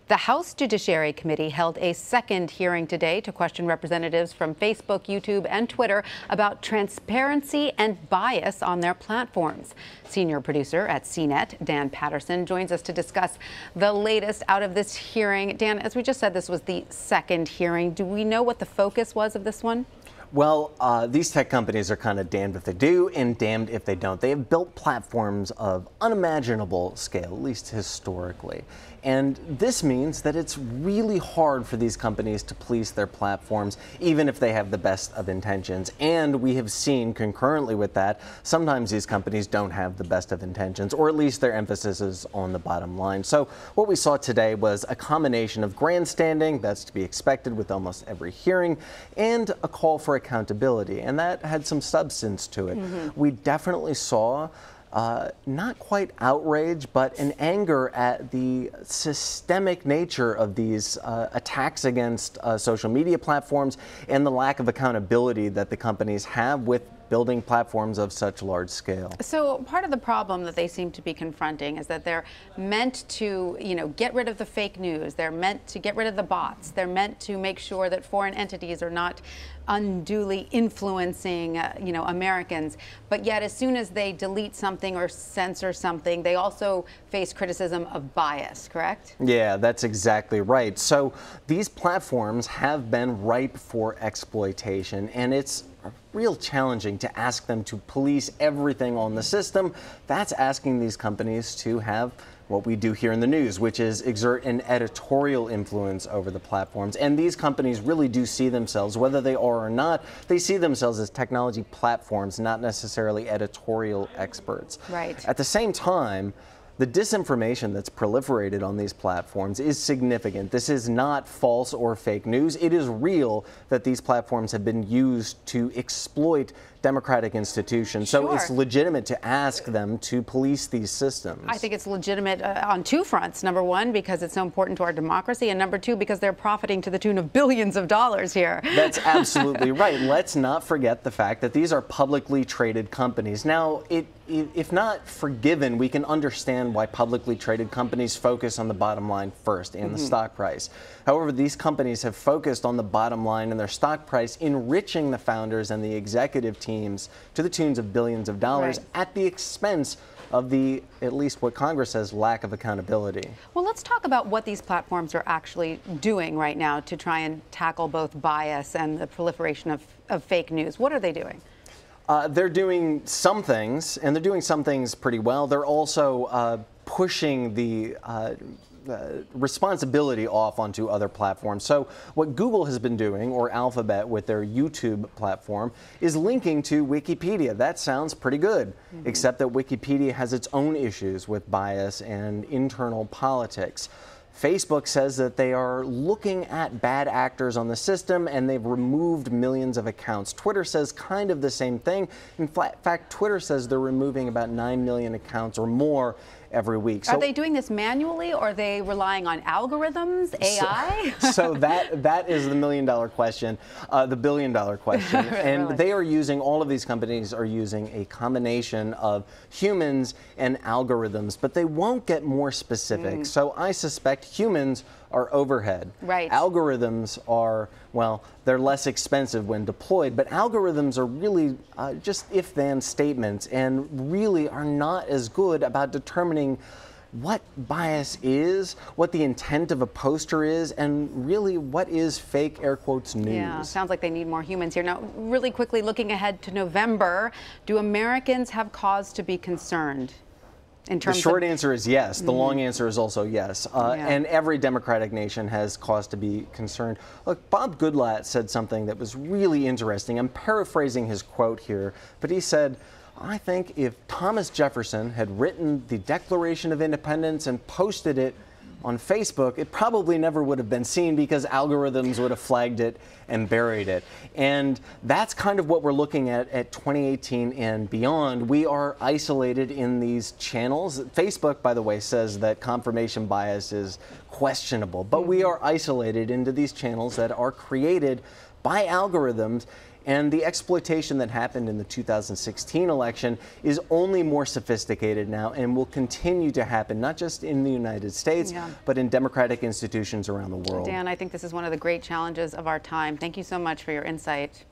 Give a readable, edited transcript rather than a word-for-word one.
The House Judiciary Committee held a second hearing today to question representatives from Facebook, YouTube, and Twitter about transparency and bias on their platforms. Senior producer at CNET, Dan Patterson, joins us to discuss the latest out of this hearing. Dan, as we just said, this was the second hearing. Do we know what the focus was of this one? Well, these tech companies are kind of damned if they do and damned if they don't. They have built platforms of unimaginable scale, at least historically. And this means that it's really hard for these companies to police their platforms, even if they have the best of intentions. And we have seen concurrently with that, sometimes these companies don't have the best of intentions, or at least their emphasis is on the bottom line. So what we saw today was a combination of grandstanding, that's to be expected with almost every hearing, and a call for accountability. And that had some substance to it. We definitely saw not quite outrage, but an anger at the systemic nature of these attacks against social media platforms and the lack of accountability that the companies have with building platforms of such large scale. So part of the problem that they seem to be confronting is that they're meant to, get rid of the fake news. They're meant to get rid of the bots. They're meant to make sure that foreign entities are not unduly influencing, Americans. But yet, as soon as they delete something or censor something, they also face criticism of bias, correct? Yeah, that's exactly right. So these platforms have been ripe for exploitation, and it's real challenging to ask them to police everything on the system. That's asking these companies to have what we do here in the news, which is exert an editorial influence over the platforms. And these companies really do see themselves, whether they are or not, they see themselves as technology platforms, not necessarily editorial experts. Right. At the same time, the disinformation that's proliferated on these platforms is significant. This is not false or fake news. It is real that these platforms have been used to exploit democratic institutions. Sure. So it's legitimate to ask them to police these systems. I think it's legitimate on two fronts. Number one, because it's so important to our democracy, and number two, because they're profiting to the tune of billions of dollars here. That's absolutely right. Let's not forget the fact that these are publicly traded companies. Now, if not forgiven, we can understand why publicly traded companies focus on the bottom line first and the stock price. However, these companies have focused on the bottom line and their stock price, enriching the founders and the executive teams to the tunes of billions of dollars at the expense of at least what Congress says, lack of accountability. Well, let's talk about what these platforms are actually doing right now to try and tackle both bias and the proliferation of fake news. What are they doing? They're doing some things, and they're doing some things pretty well. They're also pushing the responsibility off onto other platforms. So what Google has been doing, or Alphabet with their YouTube platform, is linking to Wikipedia. That sounds pretty good, except that Wikipedia has its own issues with bias and internal politics. Facebook says that they are looking at bad actors on the system, and they've removed millions of accounts. Twitter says kind of the same thing. In fact, Twitter says they're removing about 9 million accounts or more every week. Are they doing this manually, or are they relying on algorithms, AI? So that is the million-dollar question, the billion-dollar question. And Really? they are using, all of these companies are using a combination of humans and algorithms, but they won't get more specific. So I suspect humans are overhead. Right. Algorithms are, well, they're less expensive when deployed, but algorithms are really just if-then statements and really are not as good about determining what bias is, what the intent of a poster is, and really what is fake, air quotes, news. Yeah, sounds like they need more humans here. Now, really quickly, looking ahead to November, do Americans have cause to be concerned? The short answer is yes. The long answer is also yes. And every democratic nation has cause to be concerned. Look, Bob Goodlatte said something that was really interesting. I'm paraphrasing his quote here, but he said, I think if Thomas Jefferson had written the Declaration of Independence and posted it on Facebook, it probably never would have been seen because algorithms would have flagged it and buried it. And that's kind of what we're looking at 2018 and beyond. We are isolated in these channels. Facebook, by the way, says that confirmation bias is questionable, but we are isolated into these channels that are created by algorithms And the exploitation that happened in the 2016 election is only more sophisticated now and will continue to happen, not just in the United States, but in democratic institutions around the world. Dan, I think this is one of the great challenges of our time. Thank you so much for your insight.